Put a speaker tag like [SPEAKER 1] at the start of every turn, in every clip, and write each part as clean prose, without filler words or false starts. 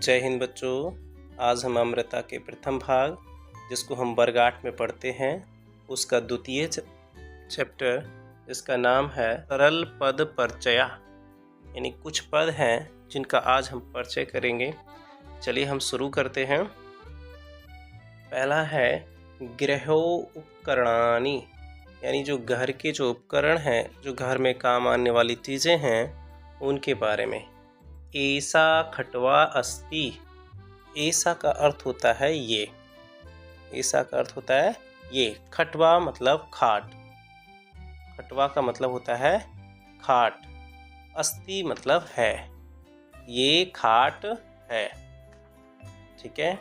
[SPEAKER 1] जय हिंद बच्चों। आज हम अमृता के प्रथम भाग, जिसको हम वर्ग 8 में पढ़ते हैं, उसका द्वितीय चैप्टर, जिसका नाम है सरल पद परिचया। यानी कुछ पद हैं जिनका आज हम परिचय करेंगे। चलिए हम शुरू करते हैं। पहला है गृहोपकरणानि, यानी जो घर के जो उपकरण हैं, जो घर में काम आने वाली चीज़ें हैं, उनके बारे में। ऐसा खटवा अस्ति, ऐसा का अर्थ होता है ये, ऐसा का अर्थ होता है ये। खटवा मतलब खाट, खटवा का मतलब होता है खाट। अस्ति मतलब है, ये खाट है। ठीक है।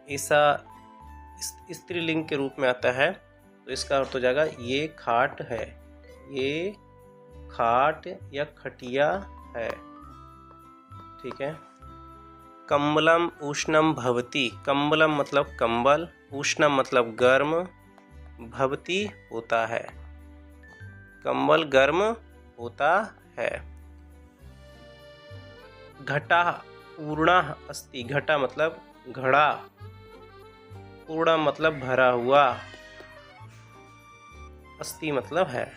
[SPEAKER 1] ऐसा स्त्रीलिंग के रूप में आता है, तो इसका अर्थ हो जाएगा ये खाट है, ये खाट या खटिया है। ठीक है। कम्बलम उष्णम भवति, कम्बलम मतलब कंबल, उष्णम मतलब गर्म, भवति होता है, कंबल गर्म होता है। घटा पूर्णा अस्ति, घटा मतलब घड़ा, पूर्ण मतलब भरा हुआ, अस्ति मतलब है।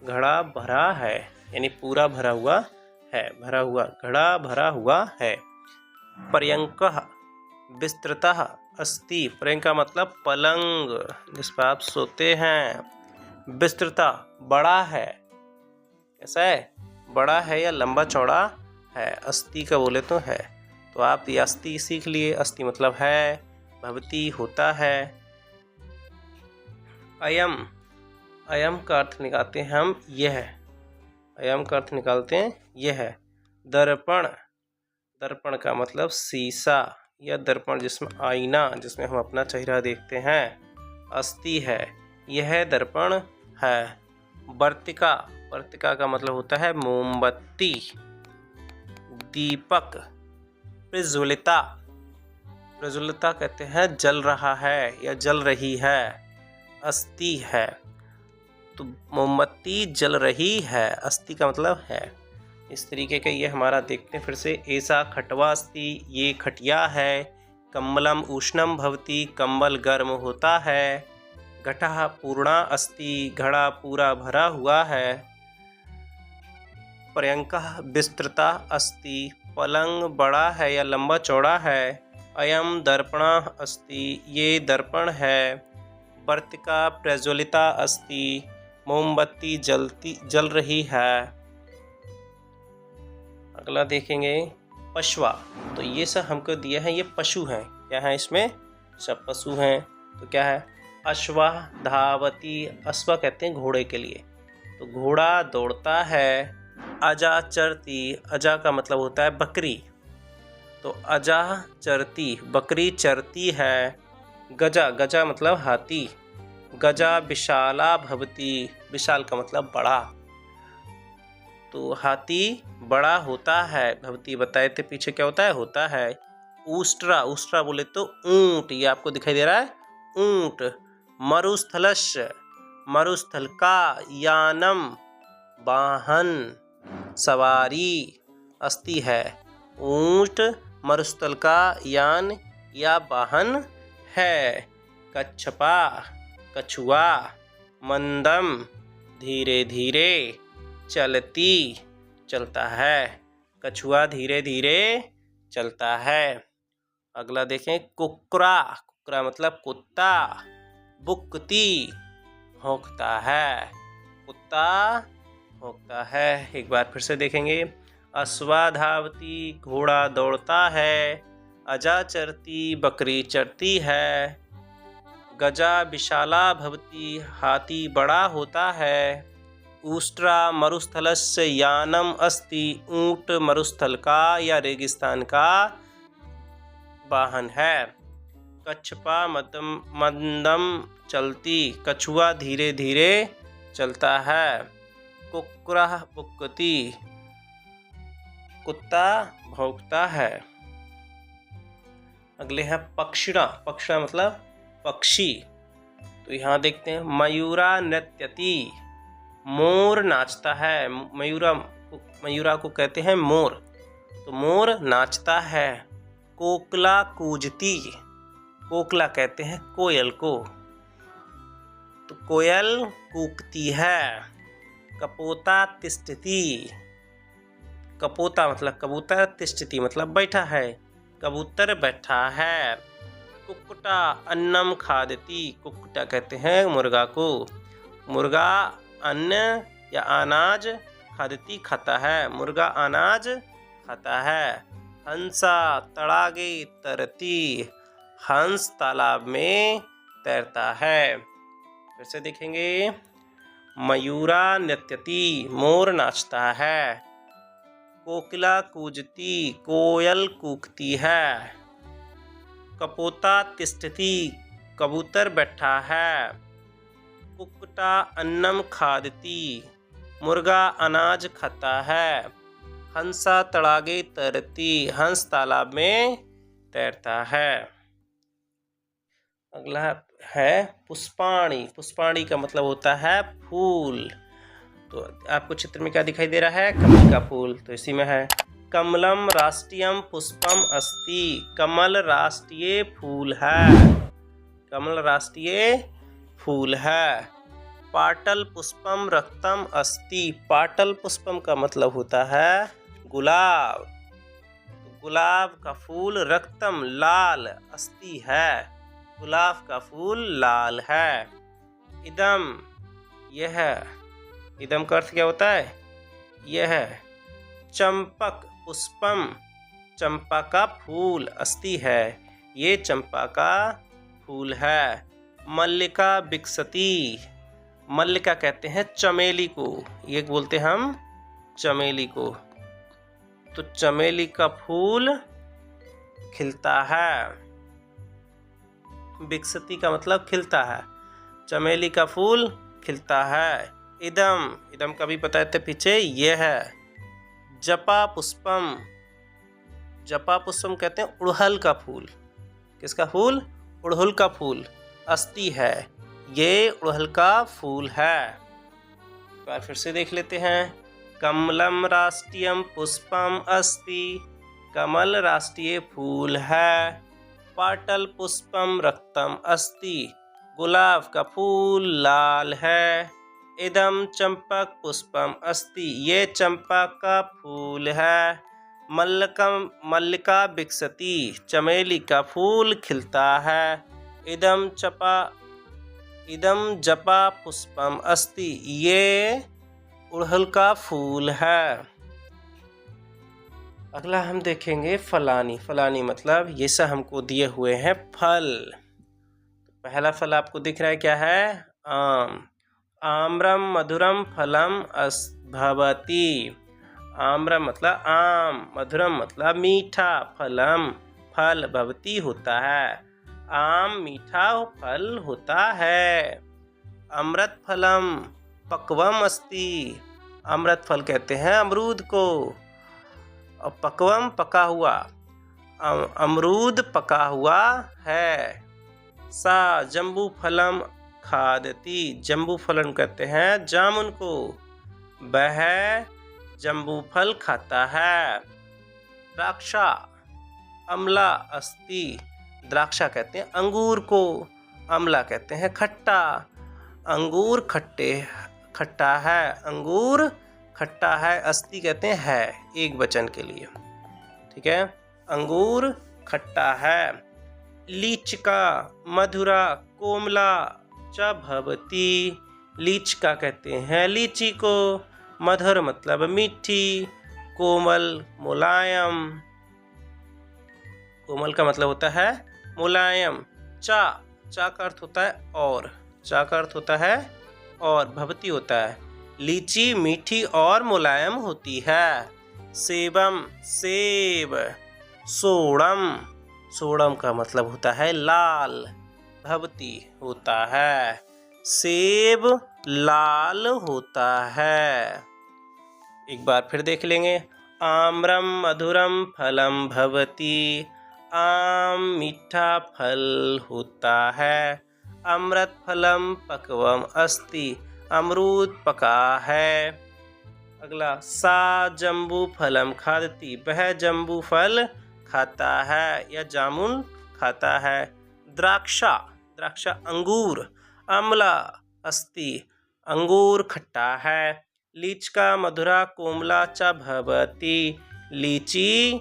[SPEAKER 1] घड़ा भरा है, यानी पूरा भरा हुआ है, भरा हुआ घड़ा भरा हुआ है। पर्यंकः विस्तृतः अस्ति, पर्यंक मतलब पलंग, जिस पर आप सोते हैं। विस्तृता बड़ा है, कैसा है, बड़ा है या लंबा चौड़ा है। अस्ति का बोले तो है, तो आप ये अस्ति सीख लिए। अस्ति मतलब है, भवति होता है। अयम, अयम का अर्थ निकालते हैं हम यह, अयम का अर्थ निकालते हैं यह। दर्पण, दर्पण का मतलब शीशा या दर्पण जिसमें आईना, जिसमें हम अपना चेहरा देखते हैं, अस्ति है, यह दर्पण है। वर्तिका, वर्तिका का मतलब होता है मोमबत्ती। दीपक, प्रज्वलिता, प्रज्वलिता कहते हैं जल रहा है या जल रही है, अस्ति है। तो मोमबत्ती जल रही है, अस्ति का मतलब है। इस तरीके का ये हमारा देखते हैं फिर से। ऐसा खटवा अस्ति, ये खटिया है। कम्बलम उष्णम भवति, कंबल गर्म होता है। घटः पूर्णा अस्ति, घड़ा पूरा भरा हुआ है। पर्यंकः विस्तृता अस्ति, पलंग बड़ा है या लंबा चौड़ा है। अयम दर्पणः अस्ति, ये दर्पण है। वर्तिका प्रज्वलिता अस्ति, मोमबत्ती जल रही है। अगला देखेंगे पशवा, तो ये सब हमको दिया है, ये पशु हैं। क्या है इसमें, सब पशु हैं। तो क्या है, अश्वा धावती, अश्वा कहते हैं घोड़े के लिए, तो घोड़ा दौड़ता है। अजा चरती, अजा का मतलब होता है बकरी, तो अजा चरती, बकरी चरती है। गजा, गजा मतलब हाथी। गजा विशाला भवति, विशाल का मतलब बड़ा, तो हाथी बड़ा होता है। भवति बताए थे पीछे क्या होता है, होता है। ऊष्ट्रा, ऊष्ट्रा बोले तो ऊंट, ये आपको दिखाई दे रहा है ऊंट। मरुस्थलस्य, मरुस्थल का यानम वाहन, सवारी, अस्ति है। ऊंट मरुस्थल का यान या वाहन है। कच्छपा, कछुआ। मंदम धीरे धीरे, चलती चलता है, कछुआ धीरे धीरे चलता है। अगला देखें कुकरा, कुकरा मतलब कुत्ता। बुकती भौंकता है, कुत्ता भौंकता है। एक बार फिर से देखेंगे। अश्वा धावती, घोड़ा दौड़ता है। अजा चरती, बकरी चरती है। गजा विशाला भवति, हाथी बड़ा होता है। ऊष्ट्रा मरुस्थलस्य यानम अस्ति, ऊंट मरुस्थल का या रेगिस्तान का वाहन है। कच्छपा मंदम चलती, कछुआ धीरे धीरे चलता है। कुक्रा बुक्कती, कुत्ता भौंकता है। अगले हैं पक्षिणा, पक्षिणा मतलब पक्षी, तो यहाँ देखते हैं मयूरा नृत्यति, मोर नाचता है। मयूरा को कहते हैं मोर, तो मोर नाचता है। कोकिला कूजती, कोकिला कहते हैं कोयल को, तो कोयल कूकती है। कपोता तिष्ठति, कपोता मतलब कबूतर, तिष्ठति मतलब बैठा है, कबूतर बैठा है। कुक्कुटा अन्नम खादति, कुक्कुटा कहते हैं मुर्गा को, मुर्गा अन्न या अनाज खादति खाता है, मुर्गा अनाज खाता है। हंसा तड़ागे तरती, हंस तालाब में तैरता है। फिर से देखेंगे। मयूरा नृत्यति, मोर नाचता है। कोकिला कूजती, कोयल कूकती है। कपोता तिष्ठति, कबूतर बैठा है। कुक्कुटा अन्नम खादति, मुर्गा अनाज खाता है। हंसा तड़ागे तैरती, हंस तालाब में तैरता है। अगला है पुष्पाणी, पुष्पाणी का मतलब होता है फूल। तो आपको चित्र में क्या दिखाई दे रहा है? कमल का फूल, तो इसी में है कमलम राष्ट्रीयम पुष्पम अस्ति, कमल राष्ट्रीय फूल है, कमल राष्ट्रीय फूल है। पाटल पुष्पम रक्तम अस्ति, पाटल पुष्पम का मतलब होता है गुलाब, गुलाब का फूल रक्तम लाल अस्ति है, गुलाब का फूल लाल है। इदम, यह, इदम का अर्थ क्या होता है? यह चंपक पुष्पम, चंपा का फूल अस्ति है, ये चंपा का फूल है। मल्लिका विकसति, मल्लिका कहते हैं चमेली को, ये बोलते हैं हम चमेली को, तो चमेली का फूल खिलता है। विकसति का मतलब खिलता है, चमेली का फूल खिलता है। इदम, इदम का भी बताए थे पीछे, ये है। जपा पुष्पम, जपा पुष्पम कहते हैं उड़हल का फूल, किसका फूल? उड़हुल का फूल अस्ति है, ये उड़हल का फूल है। एक बार फिर से देख लेते हैं। कमलम राष्ट्रीयम पुष्पम अस्ति, कमल राष्ट्रीय फूल है। पाटल पुष्पम रक्तम अस्ति, गुलाब का फूल लाल है। इदम चंपक पुष्पम अस्ति, ये चंपा का फूल है। मल्लिकम, मल्लिका विकसति, चमेली का फूल खिलता है। इदम चपा, इदम जपा पुष्पम अस्ति, ये उड़हुल का फूल है। अगला हम देखेंगे फलानी, फलानी मतलब ये सब हमको दिए हुए हैं फल। पहला फल आपको दिख रहा है, क्या है? आम। आम्रम मधुरम फलम भवति, आम्रम मतलब आम, मधुरम मतलब मीठा, फलम फल, भवति होता है, आम मीठा फल होता है। अमृत फलम पक्वम अस्ति, अमृत फल कहते हैं अमरूद को, और पक्वम पका हुआ, अमरूद पका हुआ है। सा जम्बू फलम खादति, जम्बू फलन कहते हैं जामुन को, वह जम्बू फल खाता है। द्राक्षा अम्ला अस्ति, द्राक्षा कहते हैं अंगूर को, अम्ला कहते हैं खट्टा, अंगूर खट्टे, खट्टा है, अंगूर खट्टा है। अस्ति कहते हैं है, एक वचन के लिए, ठीक है। अंगूर खट्टा है। लीचिका मधुरा कोमला च भवति, लीचिका कहते हैं लीची को, मधुर मतलब मीठी, कोमल मुलायम, कोमल का मतलब होता है मुलायम। चा, चा का अर्थ होता है और, चा का अर्थ होता है और, भवती होता है, लीची मीठी और मुलायम होती है। सेबम, सेब। सोड़म, सोड़म का मतलब होता है लाल, भवती होता है, सेब लाल होता है। एक बार फिर देख लेंगे। आम्रम मधुरम फलम भवति, आम मीठा फल होता है। अमृत फलम पक्वम अस्ति, अमरूद पका है। अगला सा जम्बू फलम खादति, वह जम्बू फल खाता है या जामुन खाता है। द्राक्षा, द्राक्षा अंगूर। आम्ला अस्ति, अंगूर खट्टा है। लीचका मधुरा कोमला च भवति, लीची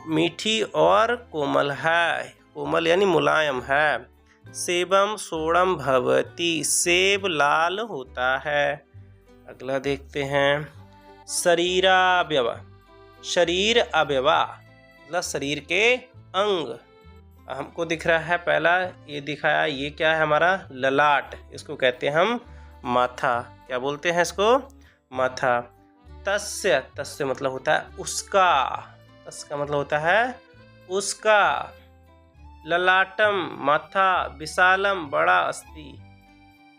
[SPEAKER 1] मीठी और कोमल है, कोमल यानी मुलायम है। सेबम सोड़म भवति, सेब लाल होता है। अगला देखते हैं, शरीरावयव, शरीर अवयवा मतलब शरीर के अंग। हमको दिख रहा है पहला ये दिखाया, ये क्या है हमारा ललाट, इसको कहते हैं हम माथा। क्या बोलते हैं इसको? माथा। तस्य, तस्य मतलब होता है उसका, तस्य का मतलब होता है उसका। ललाटम माथा, विशालम बड़ा अस्ति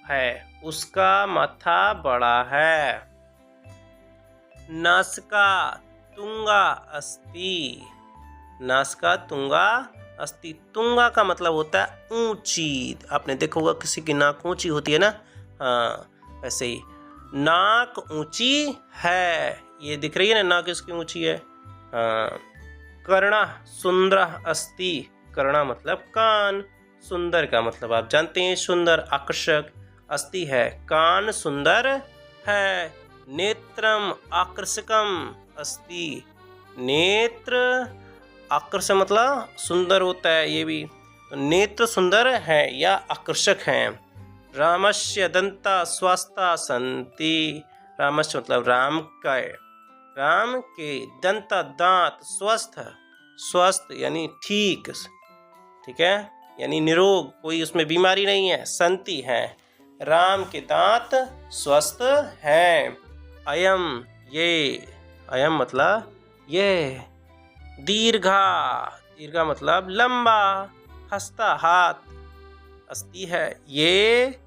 [SPEAKER 1] है, उसका माथा बड़ा है। नासिका तुंगा अस्ति, नासिका तुंगा अस्ति। तुंगा का मतलब होता है ऊंची। आपने देखा होगा किसी की नाक ऊंची होती है ना, हाँ ऐसे ही नाक ऊंची है, ये दिख रही है ना नाक इसकी ऊंची है। हाँ। कर्णा सुंदर अस्ति, कर्णा मतलब कान, सुंदर का मतलब आप जानते हैं सुंदर आकर्षक, अस्ति है कान सुंदर है। नेत्रम आकर्षकम अस्ति, नेत्र आकर्षक मतलब सुंदर होता है ये भी, तो नेत्र सुंदर है या आकर्षक हैं। रामस्य दंता स्वस्था सन्ति, रामस्य मतलब राम का, राम के दंता दांत स्वस्थ, स्वस्थ यानी ठीक, ठीक है यानी निरोग, कोई उसमें बीमारी नहीं है, संति है, राम के दांत स्वस्थ हैं। अयम ये, अयम मतलब ये। दीर्घा, दीर्घा मतलब लंबा, हस्ता हाथ, अस्ति है ये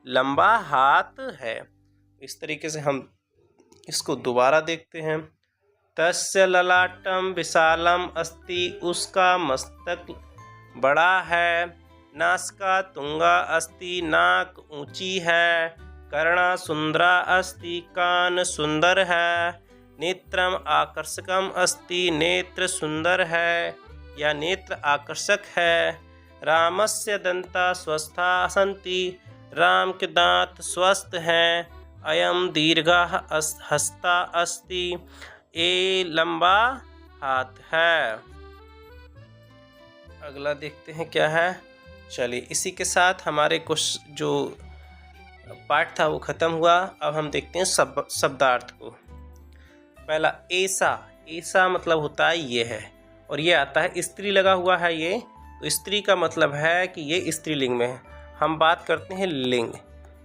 [SPEAKER 1] लंबा हाथ है। इस तरीके से हम इसको दोबारा देखते हैं। तस्य ललाटम विशालम अस्ति, उसका मस्तक बड़ा है। नासिका तुंगा अस्ति, नाक ऊंची है। कर्णा सुंदरा अस्ति, कान सुंदर है। नेत्रम आकर्षकम अस्ति, नेत्र सुंदर है या नेत्र आकर्षक है। रामस्य दंता स्वस्था सन्ति, राम के दांत स्वस्थ हैं। अयम दीर्घा हस्ता अस्ति, ए लंबा हाथ है। अगला देखते हैं क्या है। चलिए इसी के साथ हमारे कुछ जो पाठ था वो ख़त्म हुआ। अब हम देखते हैं शब्दार्थ को। पहला ऐसा, ऐसा मतलब होता है ये है, और ये आता है स्त्री लगा हुआ है ये, तो स्त्री का मतलब है कि ये स्त्रीलिंग में है। हम बात करते हैं लिंग।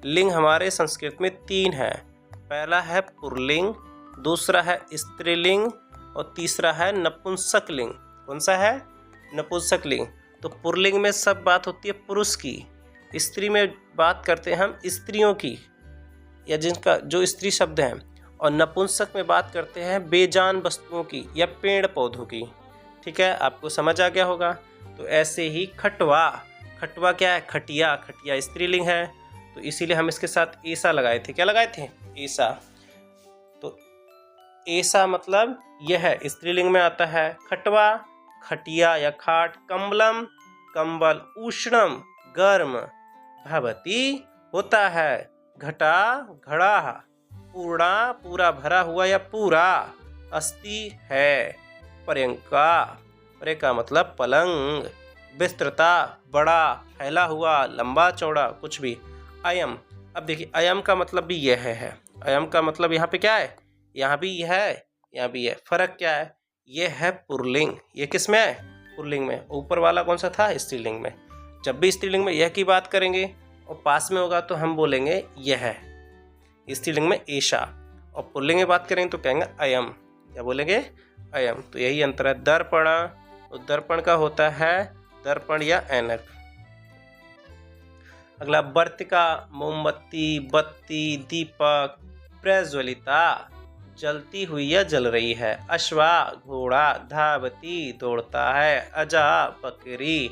[SPEAKER 1] लिंग हमारे संस्कृत में 3 है। पहला है पुल्लिंग, दूसरा है स्त्रीलिंग और तीसरा है नपुंसक लिंग। कौन सा है? नपुंसक लिंग। तो पुल्लिंग में सब बात होती है पुरुष की, स्त्री में बात करते हैं हम स्त्रियों की या जिनका जो स्त्री शब्द है, और नपुंसक में बात करते हैं बेजान वस्तुओं की या पेड़ पौधों की। ठीक है, आपको समझ आ गया होगा। तो ऐसे ही खटवा, खटवा क्या है? खटिया, खटिया स्त्रीलिंग है, तो इसीलिए हम इसके साथ ऐसा लगाए थे। क्या लगाए थे? ऐसा। तो ऐसा मतलब यह है, स्त्रीलिंग में आता है। खटवा खटिया या खाट। कम्बलम कंबल। उष्णम गर्म। भवती होता है। घटा घड़ा। पूर्णा पूरा भरा हुआ या पूरा। अस्ति है। पर्यंका, पर्यंका मतलब पलंग। विस्तृता बड़ा, फैला हुआ, लंबा चौड़ा, कुछ भी। अयम, अब देखिए अयम का मतलब भी यह है। अयम का मतलब यहाँ पे क्या है? यहाँ भी यह है, यहाँ भी है। फर्क क्या है? ये है पुल्लिंग। ये किस में है? पुल्लिंग में। ऊपर वाला कौन सा था? स्त्रीलिंग में। जब भी स्त्रीलिंग में यह की बात करेंगे और पास में होगा तो हम बोलेंगे यह है। स्त्रीलिंग में ऐशा, और पुल्लिंग में बात करेंगे तो कहेंगे अयम। क्या बोलेंगे? अयम। तो यही अंतर है। दर्पण, तो दर्पण का होता है दर्पण या ऐनक। अगला वर्तिका, मोमबत्ती, बत्ती, दीपक। प्रज्वलिता, जलती हुई या जल रही है। अश्वा घोड़ा। धावती दौड़ता है। अजा बकरी।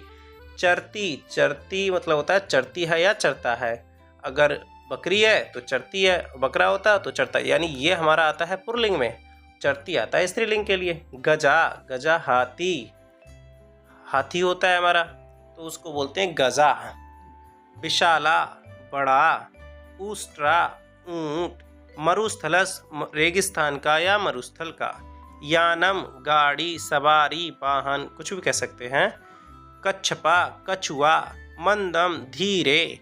[SPEAKER 1] चरती, चरती मतलब होता है चरती है या चरता है। अगर बकरी है तो चरती है, बकरा होता है तो चरता है। यानी ये हमारा आता है पुल्लिंग में, चरती आता है स्त्रीलिंग के लिए। गजा, गजा हाथी। हाथी होता है हमारा, तो उसको बोलते हैं गजा। विशाला बड़ा, ऊष्ट्रा ऊंट, मरुस्थलस रेगिस्तान का या मरुस्थल का, यानम गाड़ी सवारी वाहन कुछ भी कह सकते हैं, कच्छपा कछुआ, मंदम धीरे,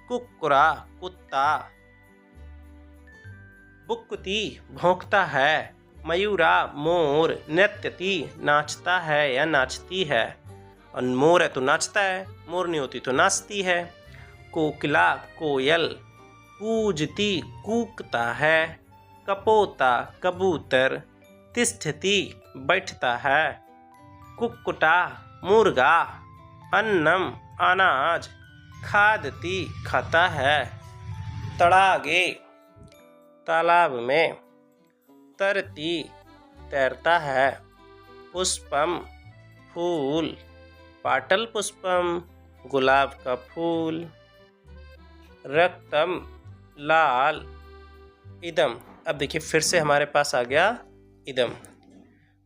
[SPEAKER 1] कुक्कुरा कुत्ता, बुक्कुती भौंकता है, मयूरा मोर, नृत्यति नाचता है या नाचती है, और मोर है तो नाचता है, मोरनी होती तो नाचती है, कोकिला कोयल, कूजती कूकता है, कपोता कबूतर, तिष्ठति बैठता है, कुक्कुटा मुर्गा, अन्नम अनाज, खादती खाता है, तड़ागे तालाब में, तरती तैरता है, पुष्पम फूल, पाटल पुष्पम गुलाब का फूल, रक्तम लाल, इदम। अब देखिए फिर से हमारे पास आ गया इदम।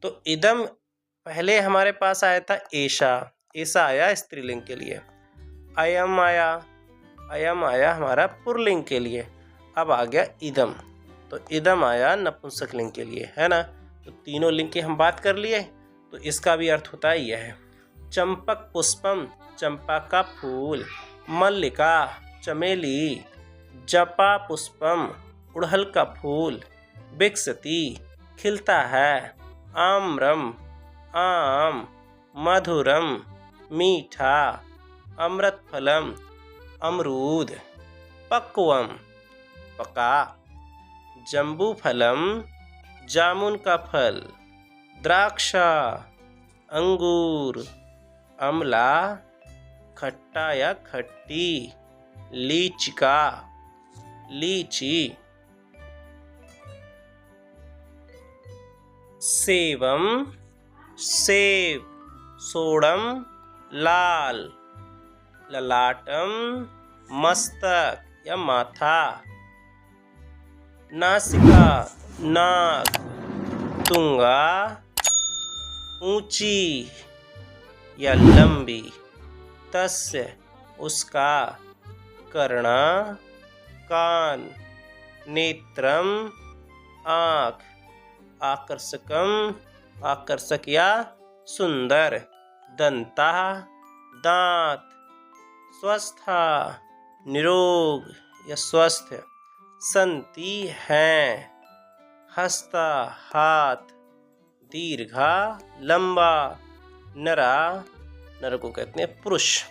[SPEAKER 1] तो इदम पहले हमारे पास आया था ऐशा, ऐसा आया स्त्रीलिंग के लिए, अयम आया, अयम आया हमारा पुल्लिंग के लिए, अब आ गया इदम, तो इदम आया नपुंसकलिंग के लिए, है ना। तो तीनों लिंग की हम बात कर लिए, तो इसका भी अर्थ होता है यह है, चंपक पुष्पम चंपा का फूल, मल्लिका चमेली, जपा पुष्पम उड़हल का फूल, विकसती खिलता है, आम्रम आम, मधुरम मीठा, अमृतफलम अमरूद, पक्वम पका, जम्बूफलम जामुन का फल, द्राक्षा अंगूर, अमला खट्टा या खट्टी, लीचिका लीची, सेवम सेब, सोड़म लाल, ललाटम मस्तक या माथा, नासिका नाक, तुंगा ऊंची या लंबी, तस्य उसका, कर्णा कान, नेत्रम आँख, आकर्षकम आकर्षक या सुंदर, दंता दांत, स्वस्था निरोग या स्वस्थ, संति हैं, हस्ता हाथ, दीर्घा लंबा, नरा नर को कहते हैं पुरुष।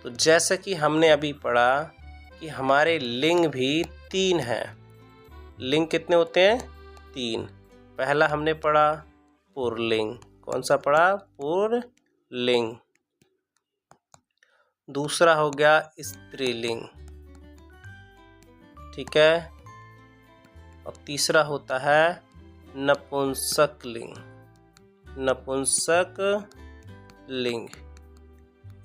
[SPEAKER 1] तो जैसा कि हमने अभी पढ़ा कि हमारे लिंग भी 3 हैं। लिंग कितने होते हैं? 3। पहला हमने पढ़ा पुल्लिंग, कौन सा पढ़ा? पुल्लिंग। दूसरा हो गया स्त्रीलिंग, ठीक है। और तीसरा होता है नपुंसक लिंग, नपुंसक लिंग।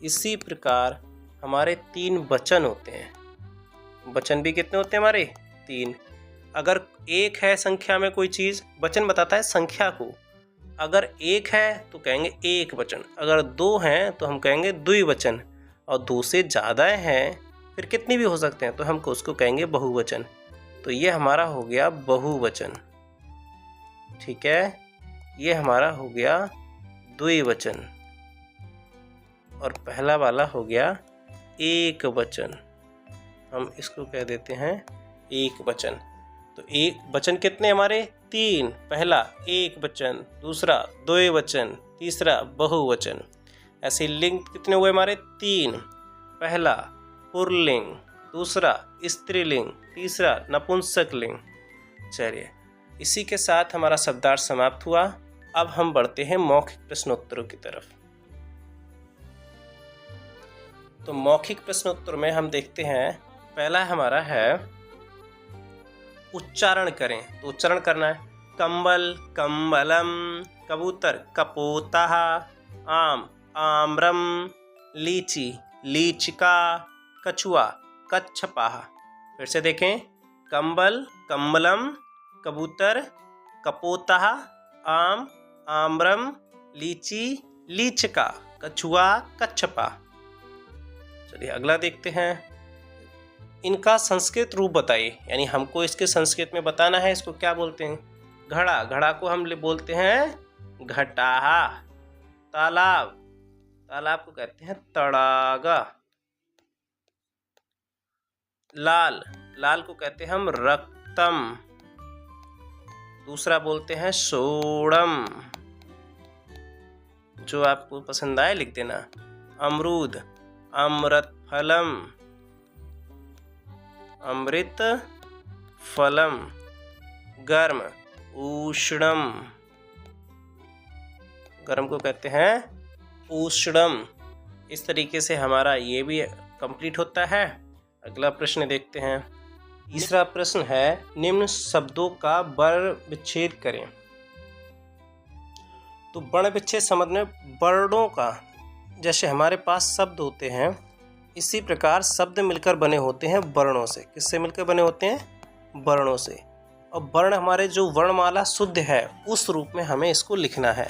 [SPEAKER 1] इसी प्रकार हमारे 3 वचन होते हैं। वचन भी कितने होते हैं हमारे? 3। अगर 1 है संख्या में कोई चीज़, वचन बताता है संख्या को। अगर 1 है तो कहेंगे एक वचन, अगर 2 हैं तो हम कहेंगे द्विवचन, और 2 से ज़्यादा हैं फिर कितनी भी हो सकते हैं तो हमको उसको कहेंगे बहुवचन। तो ये हमारा हो गया बहुवचन, ठीक है। ये हमारा हो गया द्विवचन, और पहला वाला हो गया एक वचन, हम इसको कह देते हैं एक वचन। तो एक वचन कितने हमारे? 3। पहला एक वचन, दूसरा द्विवचन, तीसरा बहुवचन। ऐसे लिंग कितने हुए हमारे? 3। पहला पुल्लिंग, दूसरा स्त्रीलिंग, तीसरा नपुंसक लिंग। चलिए, इसी के साथ हमारा शब्दार्थ समाप्त हुआ। अब हम बढ़ते हैं मौखिक प्रश्नोत्तरों की तरफ। तो मौखिक प्रश्नोत्तर में हम देखते हैं, पहला हमारा है उच्चारण करें। तो उच्चारण करना है, कंबल कंबलम, कबूतर कपोतः, आम आम्रम, लीची लीचिका, कछुआ कच्छपः। फिर से देखें, कंबल कंबलम, कबूतर कपोतः, आम आम्रम, लीची लीचिका, कछुआ, कच्छपा। चलिए अगला देखते हैं। इनका संस्कृत रूप बताइए, यानी हमको इसके संस्कृत में बताना है। इसको क्या बोलते हैं? घड़ा, घड़ा को हम बोलते हैं घटाहा। तालाब, तालाब को कहते हैं तड़ागा। लाल, लाल को कहते हैं हम रक्तम। दूसरा बोलते हैं सोड़म, जो आपको पसंद आए लिख देना। अमरूद, अमृत फलम, अमृत फलम। गर्म, उष्णम, गर्म को कहते हैं उष्णम। इस तरीके से हमारा ये भी कंप्लीट होता है। अगला प्रश्न देखते हैं। तीसरा प्रश्न है, निम्न शब्दों का वर्ण विच्छेद करें। तो वर्ण विच्छेद समझने, वर्णों का, जैसे हमारे पास शब्द होते हैं इसी प्रकार शब्द मिलकर बने होते हैं वर्णों से। किससे मिलकर बने होते हैं? वर्णों से। और वर्ण हमारे जो वर्णमाला शुद्ध है उस रूप में हमें इसको लिखना है।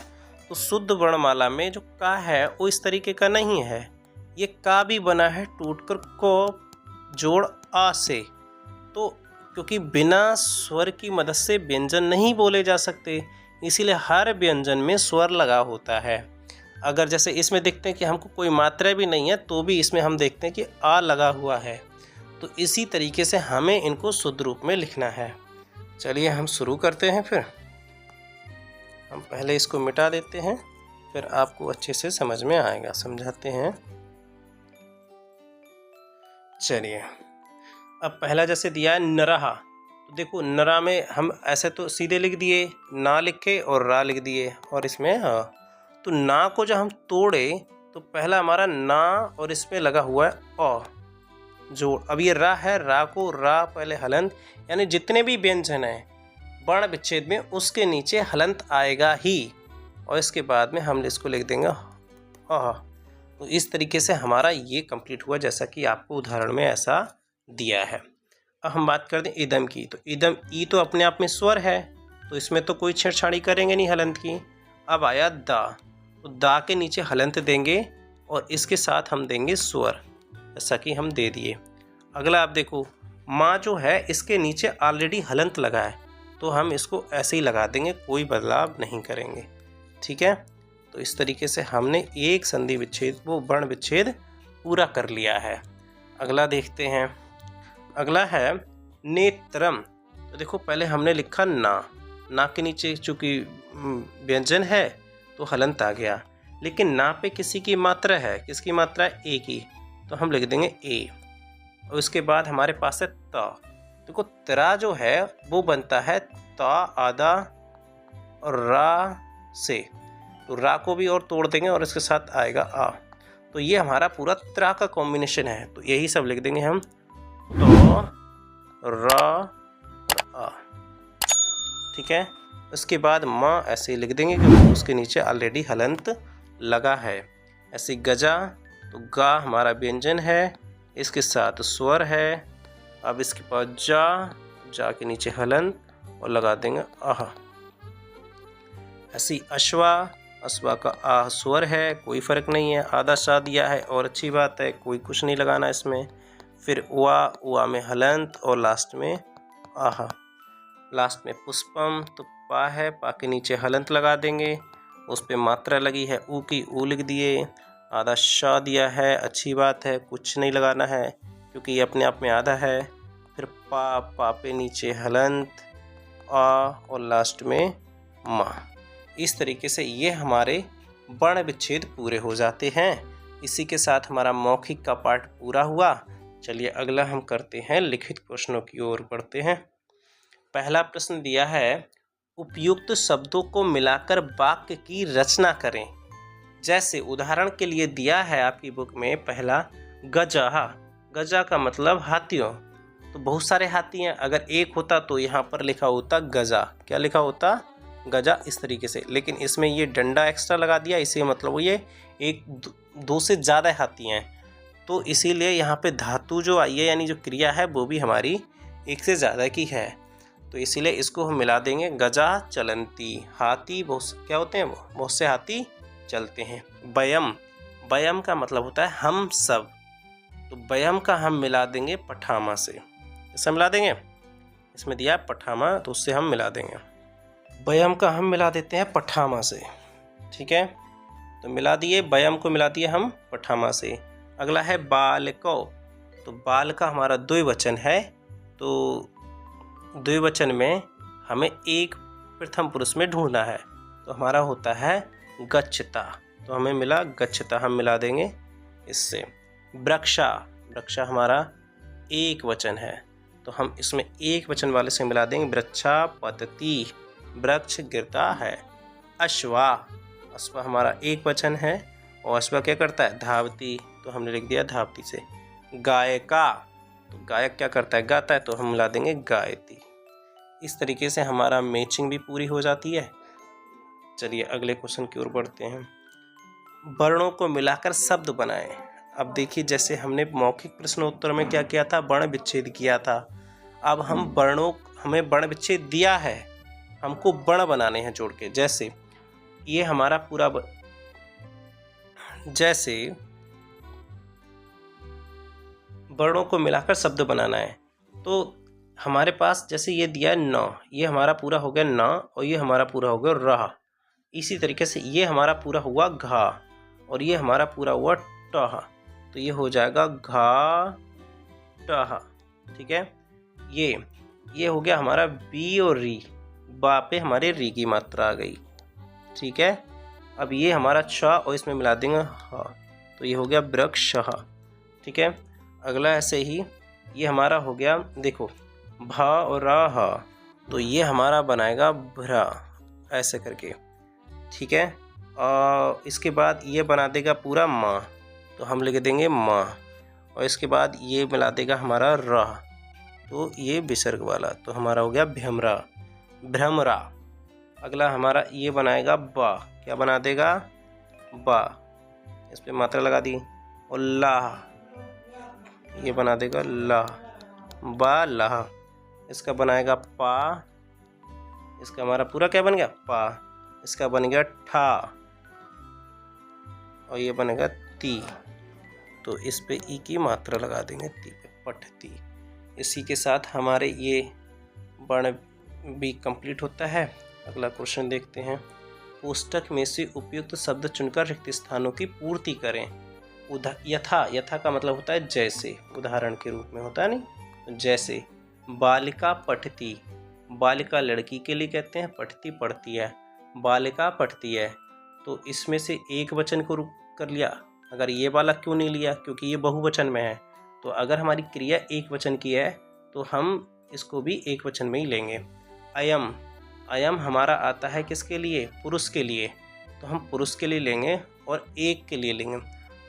[SPEAKER 1] तो शुद्ध वर्णमाला में जो का है वो इस तरीके का नहीं है। ये का भी बना है टूटकर को जोड़ आ से। तो क्योंकि बिना स्वर की मदद से व्यंजन नहीं बोले जा सकते, इसीलिए हर व्यंजन में स्वर लगा होता है। अगर जैसे इसमें देखते हैं कि हमको कोई मात्रा भी नहीं है तो भी इसमें हम देखते हैं कि आ लगा हुआ है। तो इसी तरीके से हमें इनको शुद्ध रूप में लिखना है। चलिए हम शुरू करते हैं। फिर हम पहले इसको मिटा देते हैं, फिर आपको अच्छे से समझ में आएगा। समझाते हैं। चलिए अब पहला जैसे दिया है नरहा। तो देखो नरा में हम ऐसे तो सीधे लिख दिए, ना लिखे और रा लिख दिए, और इसमें हाँ। तो ना को जब हम तोड़े तो पहला हमारा ना और इसमें लगा हुआ है अ जोड़। अब ये रा है, रा को रा पहले हलंत, यानी जितने भी व्यंजन हैं वर्ण विच्छेद में उसके नीचे हलंत आएगा ही, और इसके बाद में हम इसको लिख देंगे अ। तो इस तरीके से हमारा ये कंप्लीट हुआ, जैसा कि आपको उदाहरण में ऐसा दिया है। अब हम बात करते हैं इदम की। तो इदम, ई तो अपने आप में स्वर है, तो इसमें तो कोई छेड़छाड़ी करेंगे नहीं हलंत की। अब आया दा, तो दा के नीचे हलंत देंगे और इसके साथ हम देंगे स्वर, जैसा कि हम दे दिए। अगला आप देखो, माँ जो है इसके नीचे ऑलरेडी हलंत लगा है, तो हम इसको ऐसे ही लगा देंगे, कोई बदलाव नहीं करेंगे। ठीक है, तो इस तरीके से हमने एक संधि विच्छेद, वो वर्ण विच्छेद पूरा कर लिया है। अगला देखते हैं। अगला है नेत्रम। तो देखो पहले हमने लिखा ना, ना के नीचे चूँकि व्यंजन है तो हलंत आ गया, लेकिन ना पे किसी की मात्रा है। किसकी मात्रा है? ए की, तो हम लिख देंगे ए। और उसके बाद हमारे पास है ता। देखो तरा जो है वो बनता है ता आधा और रा से, तो रा को भी और तोड़ देंगे और इसके साथ आएगा आ। तो ये हमारा पूरा त्रा का कॉम्बिनेशन है, तो यही सब लिख देंगे हम, तो रा आ। ठीक है, उसके बाद माँ ऐसे ही लिख देंगे क्योंकि उसके नीचे ऑलरेडी हलंत लगा है। ऐसे गजा, तो गा हमारा व्यंजन है, इसके साथ स्वर है। अब इसके बाद जा, जा के नीचे हलंत और लगा देंगे आह। ऐसी अश्वा, अश्वा का आह स्वर है, कोई फ़र्क नहीं है। आधा सा दिया है और अच्छी बात है, कोई कुछ नहीं लगाना इसमें। फिर उआ, उआ में हलंत और लास्ट में आह। लास्ट में पुष्पम, तो पा है, पा के नीचे हलंत लगा देंगे, उस पे मात्रा लगी है ऊ की, ऊ लिख दिए। आधा शा दिया है, अच्छी बात है, कुछ नहीं लगाना है क्योंकि ये अपने आप में आधा है। फिर पा, पा पे नीचे हलंत, आ और लास्ट में माँ। इस तरीके से ये हमारे वर्ण विच्छेद पूरे हो जाते हैं। इसी के साथ हमारा मौखिक का पार्ट पूरा हुआ। चलिए अगला हम करते हैं, लिखित प्रश्नों की ओर बढ़ते हैं। पहला प्रश्न दिया है, उपयुक्त शब्दों को मिलाकर वाक्य की रचना करें। जैसे उदाहरण के लिए दिया है आपकी बुक में, पहला गजा। गजा का मतलब हाथियों, तो बहुत सारे हाथी हैं। अगर एक होता तो यहाँ पर लिखा होता गजा। क्या लिखा होता? गजा, इस तरीके से। लेकिन इसमें ये डंडा एक्स्ट्रा लगा दिया, इसे मतलब ये एक दो से ज़्यादा हाथी हैं, तो इसीलिए यहाँ पे धातु जो आई है, यानी जो क्रिया है वो भी हमारी एक से ज़्यादा की है, तो इसीलिए इसको हम मिला देंगे। गजा चलंती, हाथी बहुत क्या होते हैं, बहुत से हाथी चलते हैं। वयम, वयम का मतलब होता है हम सब, तो वयम का हम मिला देंगे पठामा से। इससे मिला देंगे, इसमें दिया है पठामा तो उससे हम मिला देंगे। वयम का हम मिला देते हैं पठामा से, ठीक है। तो मिला दिए, वयम को मिला दिए हम पठामा से। अगला है बालको, तो बाल का हमारा द्विवचन है, तो द्विवचन में हमें एक प्रथम पुरुष में ढूंढना है, तो हमारा होता है गच्छता, तो हमें मिला गच्छता, हम मिला देंगे इससे। वृक्षा, वृक्षा हमारा एक वचन है, तो हम इसमें एक वचन वाले से मिला देंगे वृक्षा पतति, वृक्ष गिरता है। अश्वा, अश्वा हमारा एक वचन है और अश्वा क्या करता है, धावती, तो हमने लिख दिया धावती से। गायका, तो गायक क्या करता है, गाता है, तो हम मिला देंगे गायती। इस तरीके से हमारा मैचिंग भी पूरी हो जाती है। चलिए अगले क्वेश्चन की ओर बढ़ते हैं। वर्णों को मिलाकर शब्द बनाएं। अब देखिए, जैसे हमने मौखिक प्रश्नोत्तर में क्या किया था, वर्ण विच्छेद किया था। अब हम वर्णों, हमें वर्ण विच्छेद दिया है, हमको वर्ण बनाने हैं जोड़ के। जैसे ये हमारा पूरा जैसे वर्णों को मिलाकर शब्द बनाना है, तो हमारे पास जैसे ये दिया है न, ये हमारा पूरा हो गया न और ये हमारा पूरा हो गया रह। इसी तरीके से ये हमारा पूरा हुआ घा और ये हमारा पूरा हुआ टह, तो ये हो जाएगा घा टह, ठीक है। ये हो गया हमारा बी और री, बा पे हमारे री की मात्रा आ गई, ठीक है। अब ये हमारा छ और इसमें मिला देंगे ह, तो ये हो गया वृक्ष, ठीक है। अगला ऐसे ही ये हमारा हो गया, देखो भ और र, तो ये हमारा बनाएगा भ्रा, ऐसे करके, ठीक है। और इसके बाद ये बना देगा पूरा म, तो हम लिख देंगे म, और इसके बाद ये मिला देगा हमारा र, तो ये विसर्ग वाला, तो हमारा हो गया भ्रमरा, भ्रमरा। अगला हमारा ये बनाएगा बा, क्या बना देगा, बा, इस पे मात्रा लगा दी, और लाह, ये बना देगा लाह, बा लाह। इसका बनाएगा पा, इसका हमारा पूरा क्या बन गया पा, इसका बन गया ठा, और ये बनेगा ती, तो इस पे ई की मात्रा लगा देंगे, ती पे, पठती। इसी के साथ हमारे ये वर्ण भी कंप्लीट होता है। अगला क्वेश्चन देखते हैं। पुस्तक में से उपयुक्त शब्द चुनकर रिक्त स्थानों की पूर्ति करें। यथा, यथा का मतलब होता है जैसे, उदाहरण के रूप में होता है नहीं, जैसे बालिका पठती, बालिका लड़की के लिए कहते हैं, पठती पढ़ती है, बालिका पढ़ती है, तो इसमें से एक वचन को कर लिया। अगर ये वाला क्यों नहीं लिया, क्योंकि ये बहुवचन में है, तो अगर हमारी क्रिया एक वचन की है तो हम इसको भी एक वचन में ही लेंगे। अयम, अयम हमारा आता है किसके लिए, पुरुष के लिए, तो हम पुरुष के लिए लेंगे और एक के लिए लेंगे,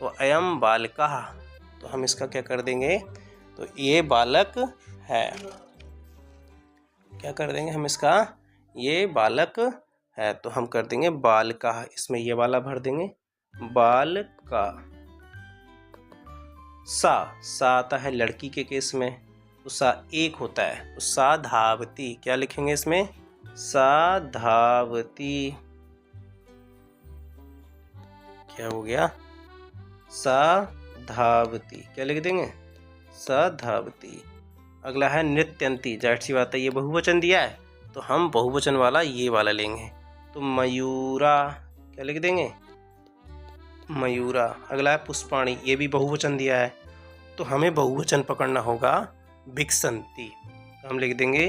[SPEAKER 1] तो अयम बालका, तो हम इसका क्या कर देंगे, तो ये बालक है, क्या कर देंगे हम इसका, ये बालक है, तो हम कर देंगे बालका, इसमें ये वाला भर देंगे बालका। सा, सा आता है लड़की के केस में, तो सा एक होता है, तो सा धावती, क्या लिखेंगे इसमें, सा धावती, क्या हो गया, सा धावती, क्या लिख देंगे, सा धावती। अगला है नृत्यंती, जाहिर सी बात है ये बहुवचन दिया है, तो हम बहुवचन वाला ये वाला लेंगे, तो मयूरा, क्या लिख देंगे, मयूरा। अगला है पुष्पाणी, ये भी बहुवचन दिया है, तो हमें बहुवचन पकड़ना होगा भिक्षंती, तो हम लिख देंगे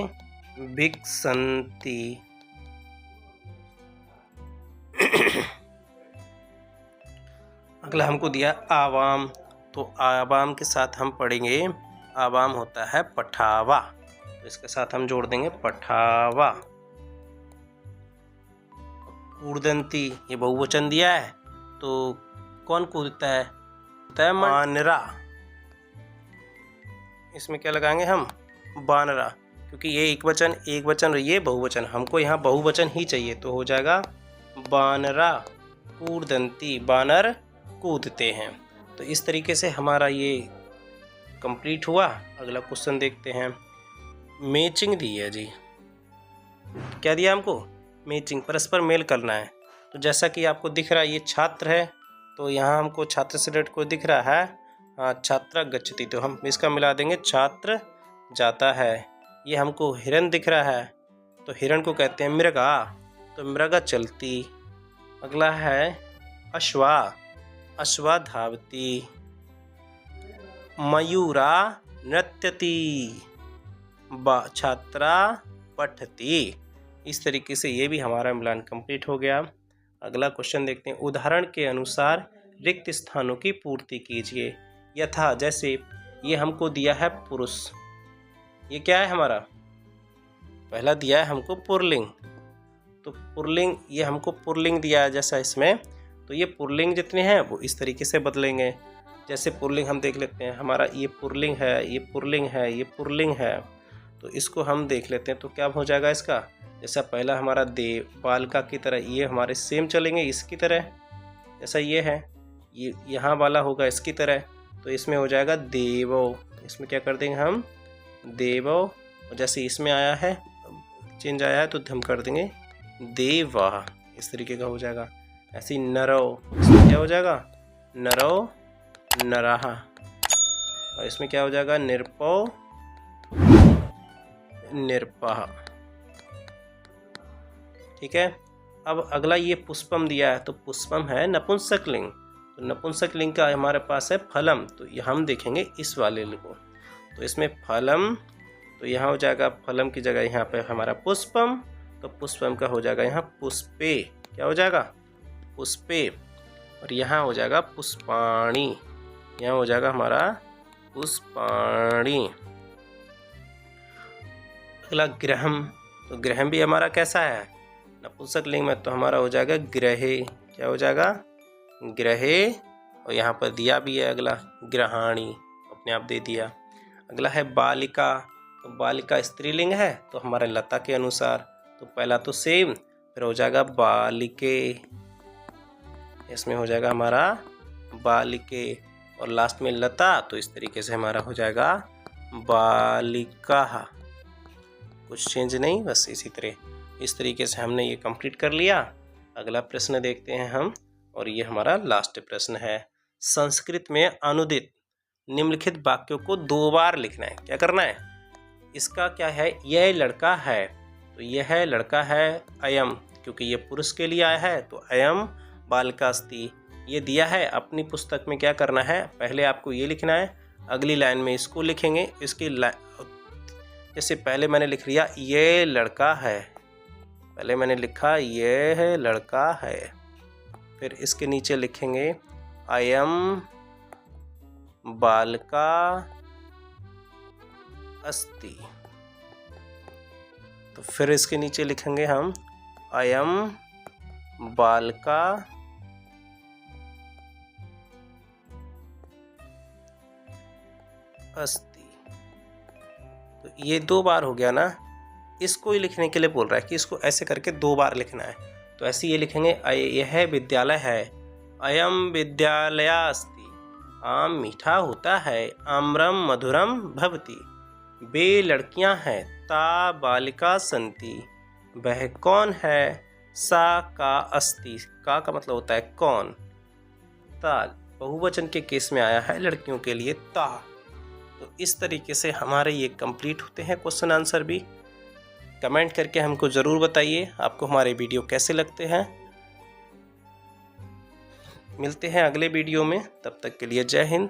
[SPEAKER 1] भिक्षंती। अगला हमको दिया आवाम, तो आवाम के साथ हम पढ़ेंगे, आवाम होता है पठावा, तो इसके साथ हम जोड़ देंगे पठावा। कूर्दंती, ये बहुवचन दिया है, तो कौन कूदता है, होता है मानरा, इसमें क्या लगाएंगे हम, बानरा, क्योंकि ये एक वचन और ये बहुवचन, हमको यहाँ बहुवचन ही चाहिए, तो हो जाएगा बानरा कूर्दंती, बानर कूदते हैं। तो इस तरीके से हमारा ये कंप्लीट हुआ। अगला क्वेश्चन देखते हैं। मैचिंग दी है जी, क्या दिया हमको, मैचिंग, परस्पर मेल करना है। तो जैसा कि आपको दिख रहा है ये छात्र है, तो यहाँ हमको छात्र से रिलेटेड कोई दिख रहा है, हाँ छात्रा गच्छति, तो हम इसका मिला देंगे छात्र जाता है। ये हमको हिरन दिख रहा है, तो हिरन को कहते हैं मृगा, तो मृगा चलती। अगला है अश्वा, अश्वा धावती। मयूरा नृत्यति, छात्रा पठती। इस तरीके से ये भी हमारा मिलान कंप्लीट हो गया। अगला क्वेश्चन देखते हैं। उदाहरण के अनुसार रिक्त स्थानों की पूर्ति कीजिए। यथा, जैसे ये हमको दिया है पुरुष, ये क्या है हमारा, पहला दिया है हमको पुरलिंग, तो पुरलिंग, ये हमको पुरलिंग दिया है जैसा इसमें, तो ये पुरलिंग जितने हैं वो इस तरीके से बदलेंगे। जैसे पुरलिंग हम देख लेते हैं, हमारा ये पुरलिंग है, ये पुरलिंग है, ये पुरलिंग है, तो इसको हम देख लेते हैं। तो क्या हो जाएगा इसका, जैसा पहला हमारा देव, बालिका की तरह, ये हमारे सेम चलेंगे इसकी तरह, जैसा ये है, ये यहाँ वाला होगा इसकी तरह, तो इसमें हो जाएगा देवो, इसमें क्या कर देंगे हम देवो, और जैसे इसमें आया है चेंज आया है तो हम कर देंगे देवा, इस तरीके का हो जाएगा। ऐसे ही नरो, इसमें क्या हो जाएगा नरो नराहा, और इसमें क्या हो जाएगा निरपो निरपाहा। ठीक है। अब अगला ये पुष्पम दिया है, तो पुष्पम है नपुंसक लिंग, तो नपुंसक लिंग का हमारे पास है फलम, तो हम देखेंगे इस वाले को, तो इसमें फलम, तो यहाँ हो जाएगा फलम की जगह यहाँ पे हमारा पुष्पम, तो पुष्पम का हो जाएगा यहाँ पुष्पे, क्या हो जाएगा पुष्पे, और यहाँ हो जाएगा पुष्पाणी, यहाँ हो जाएगा हमारा पुष्पाणी। अगला ग्रहम, तो ग्रहम भी हमारा कैसा है नपुंसक लिंग में, तो हमारा हो जाएगा ग्रहे, क्या हो जाएगा ग्रहे, और यहाँ पर दिया भी है अगला ग्रहाणी, अपने आप दे दिया। अगला है बालिका, तो बालिका स्त्रीलिंग है, तो हमारे लता के अनुसार, तो पहला तो सेम, फिर हो जाएगा बालिके, इसमें हो जाएगा हमारा बालिके, और लास्ट में लता, तो इस तरीके से हमारा हो जाएगा बालिका, कुछ चेंज नहीं, बस इसी तरह, इस तरीके से हमने ये कंप्लीट कर लिया। अगला प्रश्न देखते हैं हम, और ये हमारा लास्ट प्रश्न है। संस्कृत में अनुदित निम्नलिखित वाक्यों को 2 बार लिखना है। क्या करना है, इसका क्या है, यह लड़का है, तो यह लड़का है अयम, क्योंकि ये पुरुष के लिए आया है, तो अयम बालिकास्ति, ये दिया है। अपनी पुस्तक में क्या करना है, पहले आपको ये लिखना है, अगली लाइन में इसको लिखेंगे, इसकी जैसे पहले मैंने लिख लिया ये लड़का है, पहले मैंने लिखा यह लड़का है, फिर इसके नीचे लिखेंगे अयम बालिका अस्ति, तो फिर इसके नीचे लिखेंगे हम अयम बालिका अस्ति। तो ये 2 बार हो गया ना, इसको ही लिखने के लिए बोल रहा है कि इसको ऐसे करके 2 बार लिखना है, तो ऐसे ये लिखेंगे यह विद्यालय है, अयम विद्यालयास्ति, आम मीठा होता है, आम्रम मधुरम भवति, वे लड़कियां हैं, ता बालिका संति, वह कौन है, सा का अस्ति, का मतलब होता है कौन, ता बहुवचन के केस में आया है लड़कियों के लिए ता। तो इस तरीके से हमारे ये कंप्लीट होते हैं क्वेश्चन आंसर भी। कमेंट करके हमको ज़रूर बताइए आपको हमारे वीडियो कैसे लगते हैं। मिलते हैं अगले वीडियो में, तब तक के लिए जय हिंद।